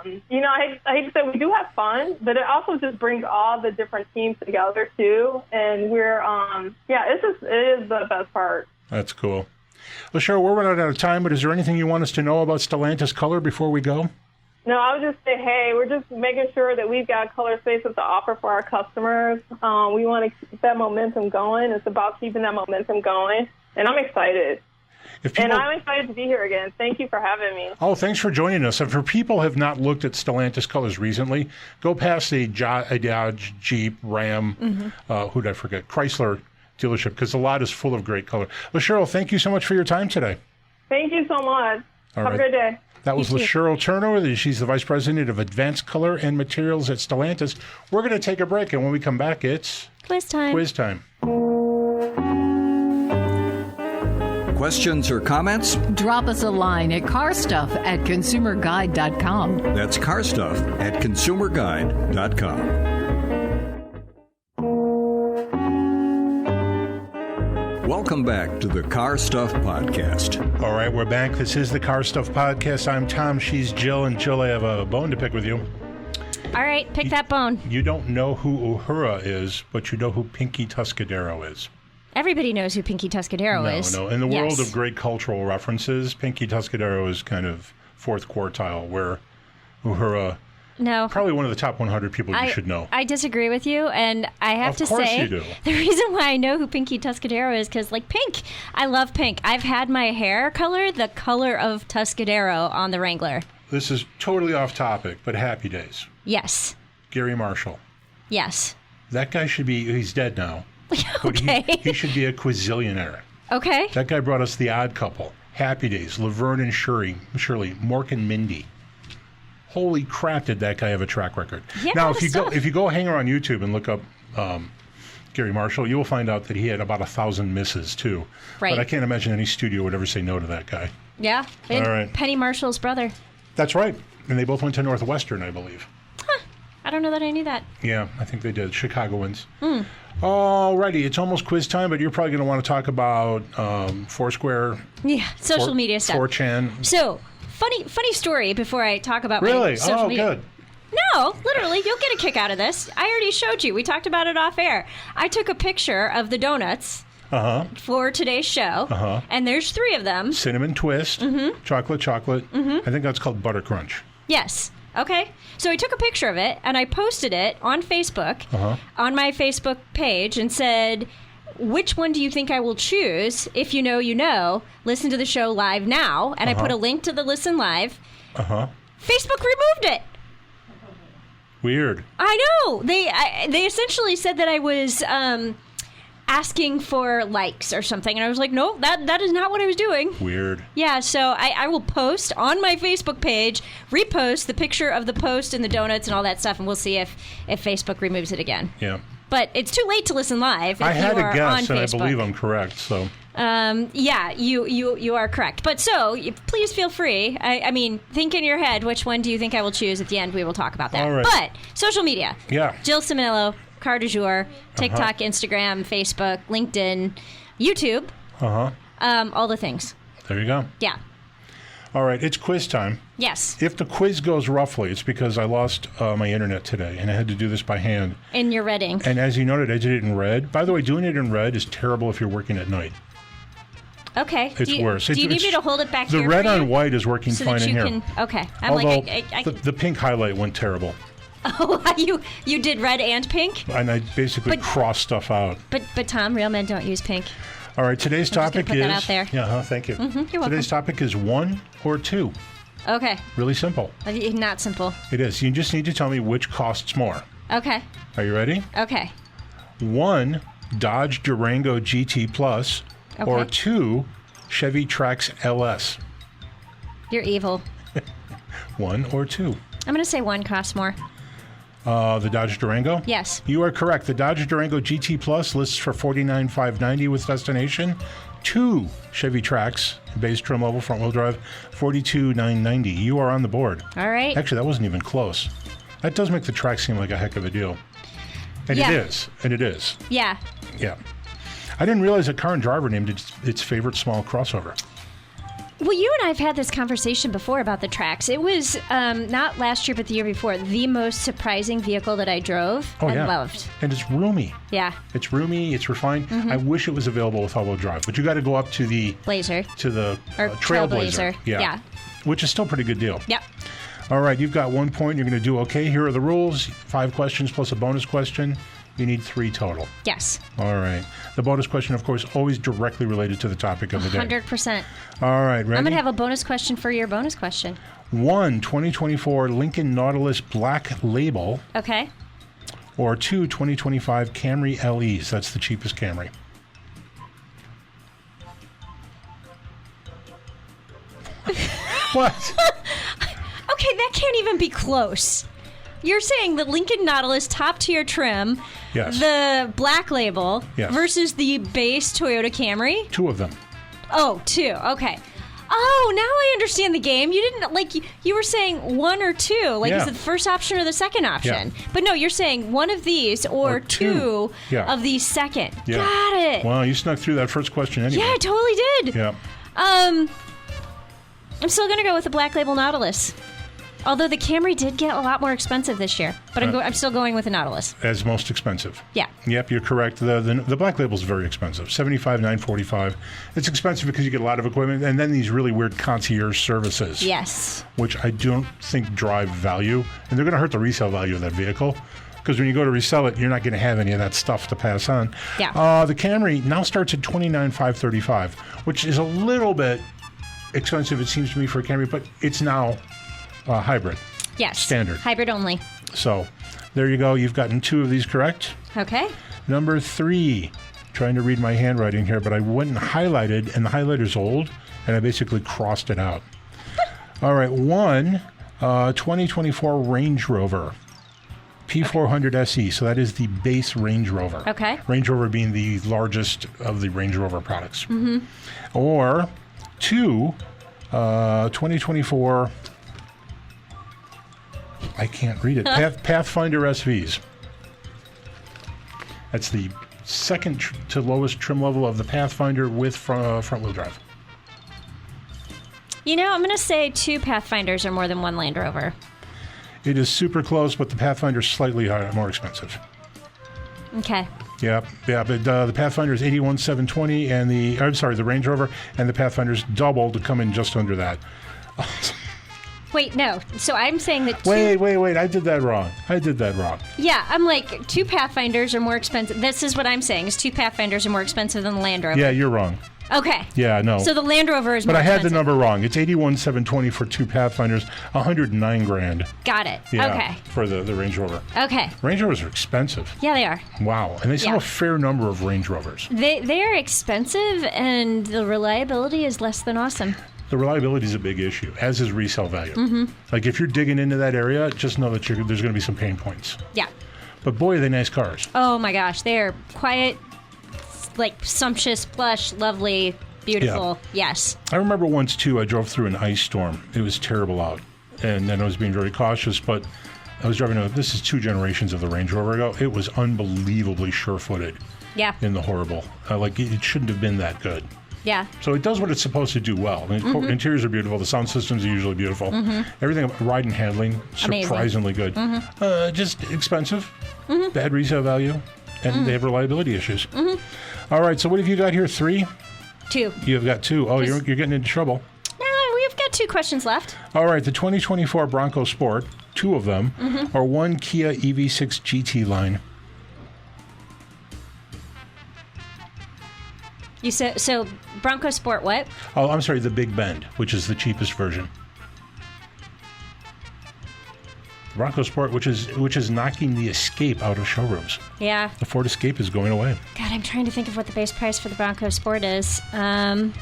hate to say we do have fun, but it also just brings all the different teams together, too. And we're, it is the best part. That's cool. Well, Cheryl, we're running out of time, but is there anything you want us to know about Stellantis Color before we go? No, I would just say, hey, we're just making sure that we've got color spaces to offer for our customers. We want to keep that momentum going. It's about keeping that momentum going, and I'm excited. And I'm excited to be here again. Thank you for having me. Oh, thanks for joining us. And for people who have not looked at Stellantis colors recently, go past a Dodge, Jeep, Ram, who did I forget? Chrysler dealership, because the lot is full of great color. Well, Cheryl, thank you so much for your time today. Thank you so much. All Have right. a good day. That was Lerl Turner. She's the Vice President of Advanced Color and Materials at Stellantis. We're going to take a break, and when we come back, it's Quiz time. Quiz time. Questions or comments? Drop us a line at carstuff@consumerguide.com. That's carstuff@consumerguide.com. Welcome back to the Car Stuff Podcast. All right, we're back. This is the Car Stuff Podcast. I'm Tom. She's Jill. And Jill, I have a bone to pick with you. All right, pick that bone. You don't know who Uhura is, but you know who Pinky Tuscadero is. Everybody knows who Pinky Tuscadero is. No. In the world Yes. of great cultural references, Pinky Tuscadero is kind of fourth quartile, where Uhura, No. probably one of the top 100 people you should know. I disagree with you, and I have to Of course say you do. the reason why I know who Pinky Tuscadero is because, like, pink. I love pink. I've had my hair color the color of Tuscadero on the Wrangler. This is totally off topic, but Happy Days. Yes. Gary Marshall. Yes. That guy should be, he's dead now. But Okay. he should be a quazillionaire. Okay. That guy brought us The Odd Couple, Happy Days, Laverne and Shirley, Mork and Mindy. Holy crap, did that guy have a track record? Yeah, now, a lot of stuff. if you go hang around YouTube and look up Gary Marshall, you will find out that he had about 1,000 misses too. Right. But I can't imagine any studio would ever say no to that guy. Yeah. And All right. Penny Marshall's brother. That's right. And they both went to Northwestern, I believe. I don't know that I knew that. Yeah, I think they did. Chicagoans. Alrighty, it's almost quiz time, but you're probably going to want to talk about Foursquare, Yeah. Social media stuff. 4chan. So, funny story before I talk about my Really? social Oh, media. good. No, literally, you'll get a kick out of this. I already showed you. We talked about it off air. I took a picture of the donuts for today's show, and there's 3 of them. Cinnamon twist, chocolate. I think that's called butter crunch. Yes. Okay. So I took a picture of it, and I posted it on Facebook, on my Facebook page, and said, which one do you think I will choose? If you know, you know. Listen to the show live now. And I put a link to the Listen Live. Facebook removed it. Weird. I know. They essentially said that I was asking for likes or something, and I was like, no, that is not what I was doing. Weird. Yeah, so I will post on my Facebook page, repost the picture of the post and the donuts and all that stuff, and we'll see if Facebook removes it again. Yeah. But it's too late to listen live. If I had you are a guess, on and Facebook. I believe I'm correct. So. Yeah, you are correct. But please feel free. I mean, think in your head, which one do you think I will choose? At the end, we will talk about that. All right. But social media. Yeah. Jill Ciminillo, Car du Jour, TikTok, Instagram, Facebook, LinkedIn, YouTube. All the things. There you go. Yeah. All right, it's quiz time. Yes. If the quiz goes roughly, it's because I lost my internet today, and I had to do this by hand. In your red ink. And as you noted, I did it in red. By the way, doing it in red is terrible if you're working at night. Okay. It's worse. Do you need me to hold it back the here red for you? on white is working So fine that in you here. can. Okay. I'm Although like the pink highlight went terrible, Oh, you did red and pink. and I basically crossed stuff out. But Tom, real men don't use pink. All right, today's I'm just gonna topic put is. that out there. Yeah, thank you. You're welcome. Today's topic is 1 or 2. Okay. Really simple. Not simple. It is. You just need to tell me which costs more. Okay. Are you ready? Okay. 1, Dodge Durango GT Plus, or Okay. 2, Chevy Trax LS. You're evil. 1 or 2. I'm going to say one costs more. The Dodge Durango? Yes. You are correct. The Dodge Durango GT Plus lists for $49,590 with destination. 2 Chevy Trax, base trim level, front wheel drive, $42,990. You are on the board. All right. Actually, that wasn't even close. That does make the Trax seem like a heck of a deal. And Yeah. it is. And it is. Yeah. Yeah. I didn't realize that Car and Driver named its favorite small crossover. Well, you and I have had this conversation before about the Trax. It was not last year, but the year before, the most surprising vehicle that I drove and loved. And it's roomy. Yeah. It's roomy. It's refined. I wish it was available with all-wheel drive, but you got to go up to the Blazer. Or Trailblazer. Yeah. Which is still a pretty good deal. Yep. All right, you've got 1 point. You're going to do okay. Here are the rules. 5 questions plus a bonus question. You need 3 total. Yes. All right. The bonus question, of course, always directly related to the topic of the day. 100%. All right, ready? I'm going to have a bonus question for your bonus question. 1, 2024 Lincoln Nautilus Black Label, Okay. or 2, 2025 Camry LEs. That's the cheapest Camry. What? Okay, that can't even be close. You're saying the Lincoln Nautilus top tier trim, Yes. the Black Label, Yes. versus the base Toyota Camry? 2 of them. Oh, 2. Okay. Oh, now I understand the game. You didn't, like, you were saying 1 or 2. Like, Yeah. is it the first option or the second option? Yeah. But no, you're saying one of these or 2 Yeah. of these second. Yeah. Got it. Well, you snuck through that first question anyway. Yeah, I totally did. Yeah. I'm still going to go with the Black Label Nautilus. Although the Camry did get a lot more expensive this year. But I'm still going with the Nautilus. As most expensive. Yeah. Yep, you're correct. The Black Label is very expensive. $75,945. It's expensive because you get a lot of equipment and then these really weird concierge services. Yes. Which I don't think drive value. And they're going to hurt the resale value of that vehicle. Because when you go to resell it, you're not going to have any of that stuff to pass on. Yeah. The Camry now starts at $29,535, which is a little bit expensive, it seems to me, for a Camry, but it's now hybrid. Yes. Standard. Hybrid only. So there you go. You've gotten 2 of these correct. Okay. Number 3. Trying to read my handwriting here, but I went and highlighted, and the highlighter's old, and I basically crossed it out. All right. 1, 2024 Range Rover. P400 SE, so that is the base Range Rover. Okay. Range Rover being the largest of the Range Rover products. Mm-hmm. Or 2, 2024, I can't read it, Pathfinder SVs. That's the second to lowest trim level of the Pathfinder with front-wheel drive. You know, I'm going to say 2 Pathfinders are more than 1 Land Rover. It is super close, but the Pathfinder's slightly more expensive. Okay. Yeah, but the Pathfinder is $81,720, and the Range Rover and the Pathfinder's double to come in just under that. Wait, no. So I'm saying that 2... Wait. I did that wrong. Yeah, I'm like, 2 Pathfinders are more expensive. This is what I'm saying, is 2 Pathfinders are more expensive than the Land Rover. Yeah, you're wrong. Okay. Yeah, no. So the Land Rover is more But I had expensive. the number wrong. It's 81,720 for 2 Pathfinders, $109,000. Got it. Yeah, Okay. for the Range Rover. Okay. Range Rovers are expensive. Yeah, they are. Wow. And they sell Yeah. a fair number of Range Rovers. They are expensive, and the reliability is less than awesome. The reliability is a big issue, as is resale value. Mm-hmm. Like if you're digging into that area, just know that there's going to be some pain points. Yeah. But boy, are they nice cars. Oh my gosh, they are quiet, like sumptuous, plush, lovely, beautiful. Yes. I remember once, too, I drove through an ice storm. It was terrible out. And then I was being very cautious, but I was driving this is 2 generations of the Range Rover ago. It was unbelievably sure-footed Yeah. in the horrible. Like, it shouldn't have been that good. Yeah. So it does what it's supposed to do well. I mean, interiors are beautiful. The sound systems are usually beautiful. Everything about ride and handling, surprisingly good. Just expensive, bad resale value, and they have reliability issues. All right, so what have you got here? 3? 2. You've got 2. Oh, you're getting into trouble. No, we've got 2 questions left. All right, the 2024 Bronco Sport, 2 of them, or 1 Kia EV6 GT line. You said so. Bronco Sport, what? Oh, I'm sorry, the Big Bend, which is the cheapest version. Bronco Sport, which is knocking the Escape out of showrooms. Yeah. The Ford Escape is going away. God, I'm trying to think of what the base price for the Bronco Sport is. And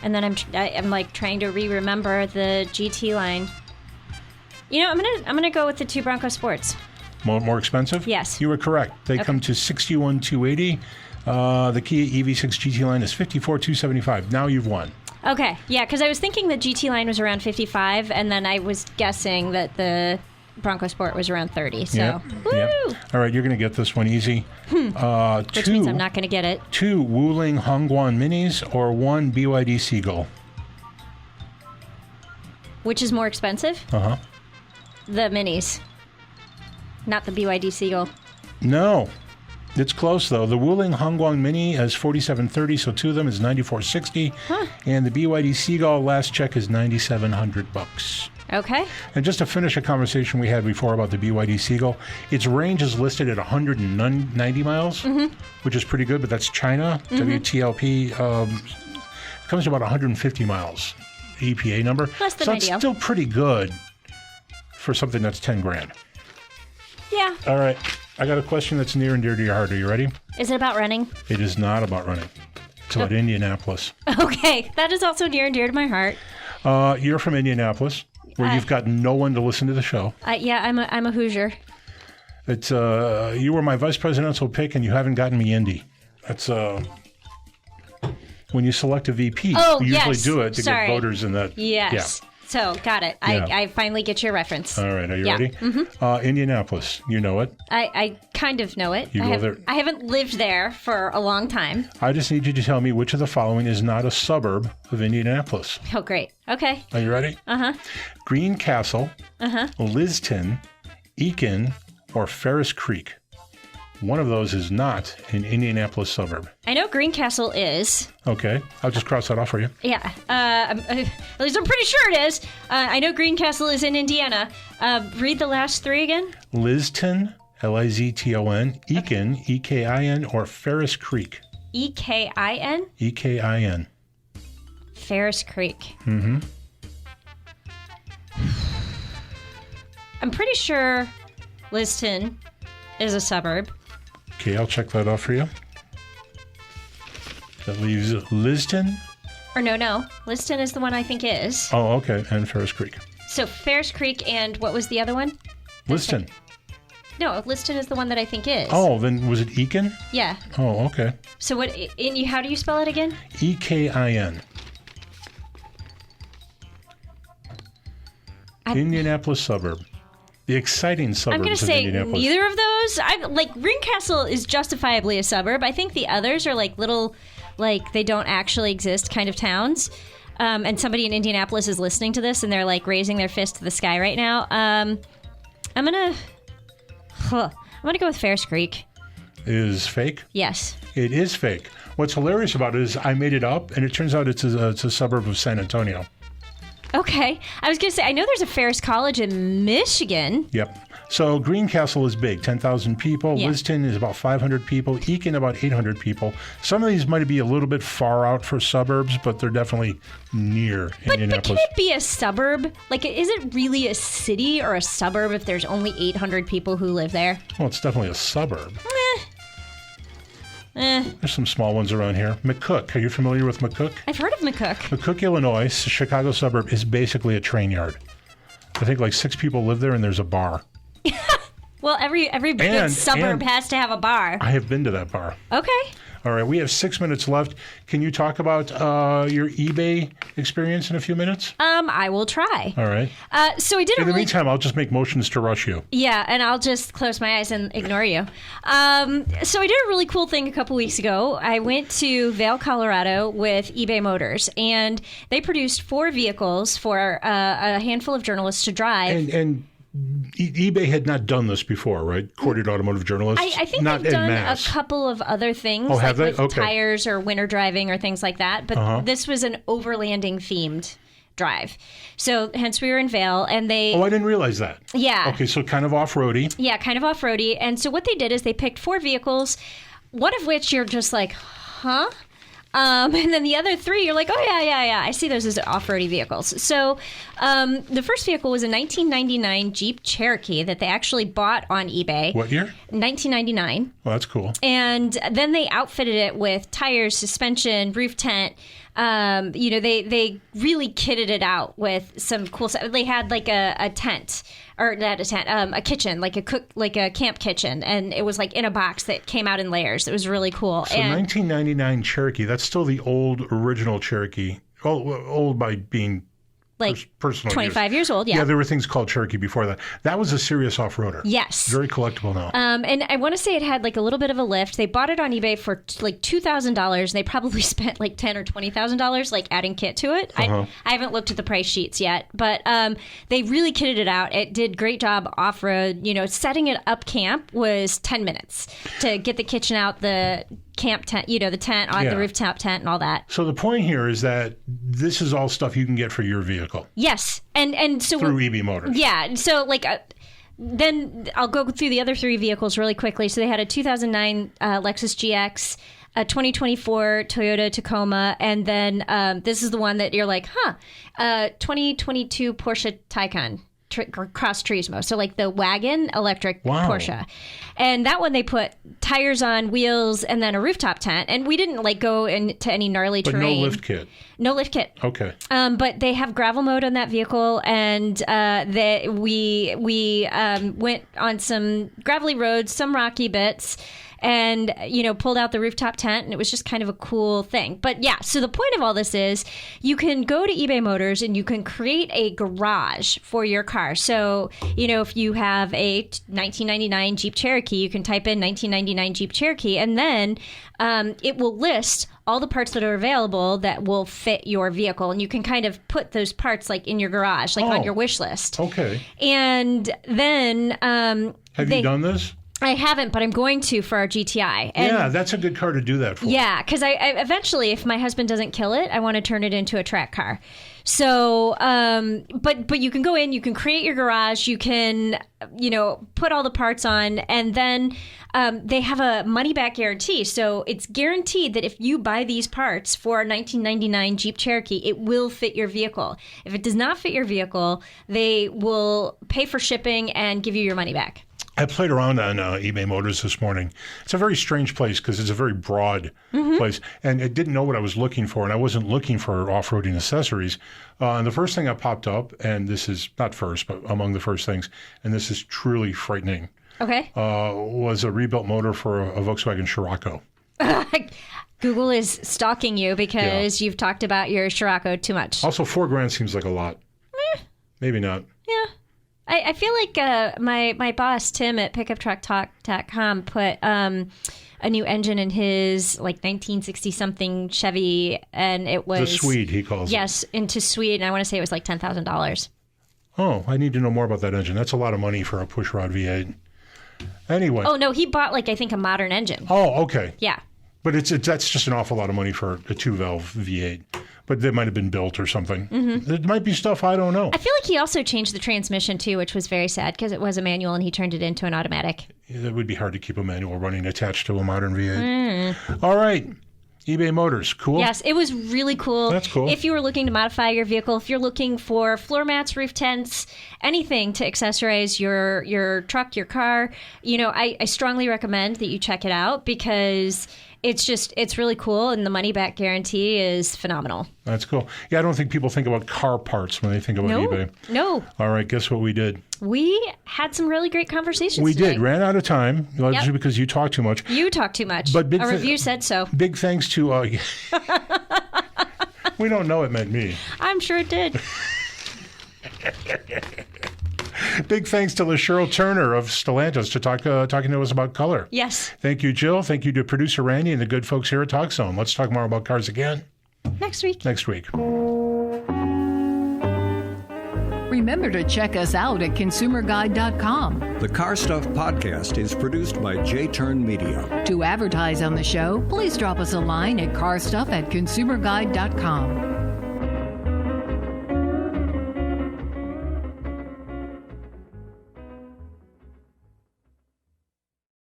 then I'm like trying to remember the GT line. You know, I'm gonna go with the 2 Bronco Sports. More expensive? Yes. You were correct. They come to $61,280. The Kia EV6 GT line is $54,275. Now you've won. Okay, yeah, because I was thinking the GT line was around 55, and then I was guessing that the Bronco Sport was around 30. So, Yep. woo! Yep. All right, you're going to get this one easy. Which means I'm not going to get it. 2 Wuling Hongguan Minis or 1 BYD Seagull. Which is more expensive? Uh-huh. The Minis, not the BYD Seagull. No. It's close, though. The Wuling Hongguang Mini is $4,730, so 2 of them is $9,460. And the BYD Seagull, last check, is $9,700. Okay. And just to finish a conversation we had before about the BYD Seagull, its range is listed at 190 miles, which is pretty good, but that's China. WTLP comes to about 150 miles, EPA number. Less than so ideal. it's still pretty good for something that's $10,000. Yeah. All right. I got a question that's near and dear to your heart. Are you ready? Is it about running? It is not about running. It's about Indianapolis. Okay, that is also near and dear to my heart. You're from Indianapolis, where you've got no one to listen to the show. Yeah, I'm a Hoosier. It's you were my vice presidential pick, and you haven't gotten me Indy. That's when you select a VP. Oh, you usually yes. do it to Sorry. get voters in that. Yes. So, got it. Yeah. I finally get your reference. All right, are you Yeah. ready? Indianapolis, you know it. I kind of know it. You go there. I haven't lived there for a long time. I just need you to tell me which of the following is not a suburb of Indianapolis. Oh, great. Okay. Are you ready? Greencastle, Liston, Eakin, or Ferris Creek. One of those is not an Indianapolis suburb. I know Greencastle is. Okay, I'll just cross that off for you. Yeah. At least I'm pretty sure it is. I know Greencastle is in Indiana. Read the last 3 again. Liston, Lizton, Eakin, Ekin, or Ferris Creek. Ekin? Ekin. Ferris Creek. I'm pretty sure Liston is a suburb. Okay, I'll check that off for you. That leaves Liston. Or no. Liston is the one I think is. Oh, okay, and Ferris Creek. So Ferris Creek and what was the other one? Liston. No, Liston is the one that I think is. Oh, then was it Ekin? Yeah. Oh, okay. So how do you spell it again? Ekin. Indianapolis suburb. The exciting suburbs I'm going to of say Indianapolis. neither of those. Greencastle is justifiably a suburb. I think the others are like little, like they don't actually exist kind of towns. And somebody in Indianapolis is listening to this and they're like raising their fist to the sky right now. I'm gonna go with Ferris Creek. Is fake? Yes. It is fake. What's hilarious about it is I made it up, and it turns out it's a suburb of San Antonio. Okay. I was going to say, I know there's a Ferris College in Michigan. Yep. So Greencastle is big, 10,000 people. Yeah. Liston is about 500 people. Eakin about 800 people. Some of these might be a little bit far out for suburbs, but they're definitely near But Indianapolis. can it be a suburb? Like, is it really a city or a suburb if there's only 800 people who live there? Well, it's definitely a suburb. Eh. There's some small ones around here. McCook. Are you familiar with McCook? I've heard of McCook. McCook, Illinois, Chicago suburb, is basically a train yard. I think like 6 people live there, and there's a bar. Well, every good suburb has to have a bar. I have been to that bar. Okay. All right, we have 6 minutes left. Can you talk about your eBay experience in a few minutes? I will try. All right. So I did In the meantime, I'll just make motions to rush you. Yeah, and I'll just close my eyes and ignore you. So I did a really cool thing a couple weeks ago. I went to Vail, Colorado with eBay Motors, and they produced 4 vehicles for a handful of journalists to drive. And eBay had not done this before, right? Courted automotive journalists? I think not they've en done masse. a couple of other things, Oh, have like they? with Okay. tires or winter driving or things like that. But this was an overlanding themed drive. So hence we were in Vail, and they... Oh, I didn't realize that. Yeah. Okay, so kind of off-roady. Yeah, kind of off-roady. And so what they did is they picked 4 vehicles, one of which you're just like, huh? And then the other 3, you're like, oh, yeah. I see those as off-roady vehicles. So the first vehicle was a 1999 Jeep Cherokee that they actually bought on eBay. What year? 1999. Well, that's cool. And then they outfitted it with tires, suspension, roof tent. They really kitted it out with some cool stuff. They had like a tent, or not a tent, a kitchen, like a camp kitchen, and it was like in a box that came out in layers. It was really cool. So 1999 Cherokee, that's still the old original Cherokee. Old by being like personal 25 use. years old. Yeah, there were things called Cherokee before that. That was a serious off-roader. Yes. Very collectible now. And I want to say it had like a little bit of a lift. They bought it on eBay for like $2,000. They probably spent like $10,000 or $20,000 like adding kit to it. I haven't looked at the price sheets yet, but they really kitted it out. It did great job off-road. Setting it up camp was 10 minutes to get the kitchen out, the camp tent, the tent on the rooftop tent and all that. So the point here is that this is all stuff you can get for your vehicle. Yes. And so through eBay Motors. Yeah. So then I'll go through the other 3 vehicles really quickly. So they had a 2009 Lexus GX, a 2024 Toyota Tacoma, and then this is the one that you're like, 2022 Porsche Taycan. Cross Turismo, so like the wagon electric Porsche, and that one they put tires on wheels and then a rooftop tent, and we didn't like go into any gnarly terrain. But no lift kit. No lift kit. Okay. But they have gravel mode on that vehicle, and we went on some gravelly roads, some rocky bits, and pulled out the rooftop tent, and it was just kind of a cool thing. But yeah, so the point of all this is you can go to eBay Motors and you can create a garage for your car. So if you have a 1999 Jeep Cherokee, you can type in 1999 Jeep Cherokee, and then it will list all the parts that are available that will fit your vehicle, and you can kind of put those parts like in your garage, like on your wish list. Okay. And then have you done this? I haven't, but I'm going to for our GTI. And yeah, that's a good car to do that for. Yeah, because I eventually, if my husband doesn't kill it, I want to turn it into a track car. So, but you can go in, you can create your garage, you can, put all the parts on, and then they have a money back guarantee. So it's guaranteed that if you buy these parts for a 1999 Jeep Cherokee, it will fit your vehicle. If it does not fit your vehicle, they will pay for shipping and give you your money back. I played around on eBay Motors this morning. It's a very strange place because it's a very broad place. And I didn't know what I was looking for, and I wasn't looking for off-roading accessories. And the first thing that popped up, and this is not first, but among the first things, and this is truly frightening, Okay. Was a rebuilt motor for a Volkswagen Scirocco. Google is stalking you because you've talked about your Scirocco too much. Also, $4,000 seems like a lot. Maybe not. Yeah. I feel like my boss, Tim, at pickuptrucktalk.com put a new engine in his like 1960-something Chevy, and it was... The Swede, he calls it. Yes, into Swede, and I want to say it was like $10,000. Oh, I need to know more about that engine. That's a lot of money for a pushrod V8. Anyway. Oh, no, he bought like, I think, a modern engine. Oh, okay. Yeah. But that's just an awful lot of money for a 2-valve V8. But they might have been built or something. There might be stuff I don't know. I feel like he also changed the transmission too, which was very sad because it was a manual and he turned it into an automatic. Yeah, it would be hard to keep a manual running attached to a modern V8. All right. eBay Motors, cool? Yes, it was really cool. That's cool. If you were looking to modify your vehicle, if you're looking for floor mats, roof tents, anything to accessorize your truck, your car, I strongly recommend that you check it out because it's really cool and the money back guarantee is phenomenal. That's cool. Yeah, I don't think people think about car parts when they think about eBay. No. All right, guess what we did? We had some really great conversations We today. did. Ran out of time, largely because you talk too much. You talk too much. But a review said so. Big thanks to... we don't know it meant me. I'm sure it did. Big thanks to Lerl Turner of Stellantis for talking to us about color. Yes. Thank you, Jill. Thank you to producer Randy and the good folks here at Talk Zone. Let's talk more about cars again Next week. Remember to check us out at consumerguide.com. The Car Stuff Podcast is produced by J-Turn Media. To advertise on the show, please drop us a line at carstuff@consumerguide.com.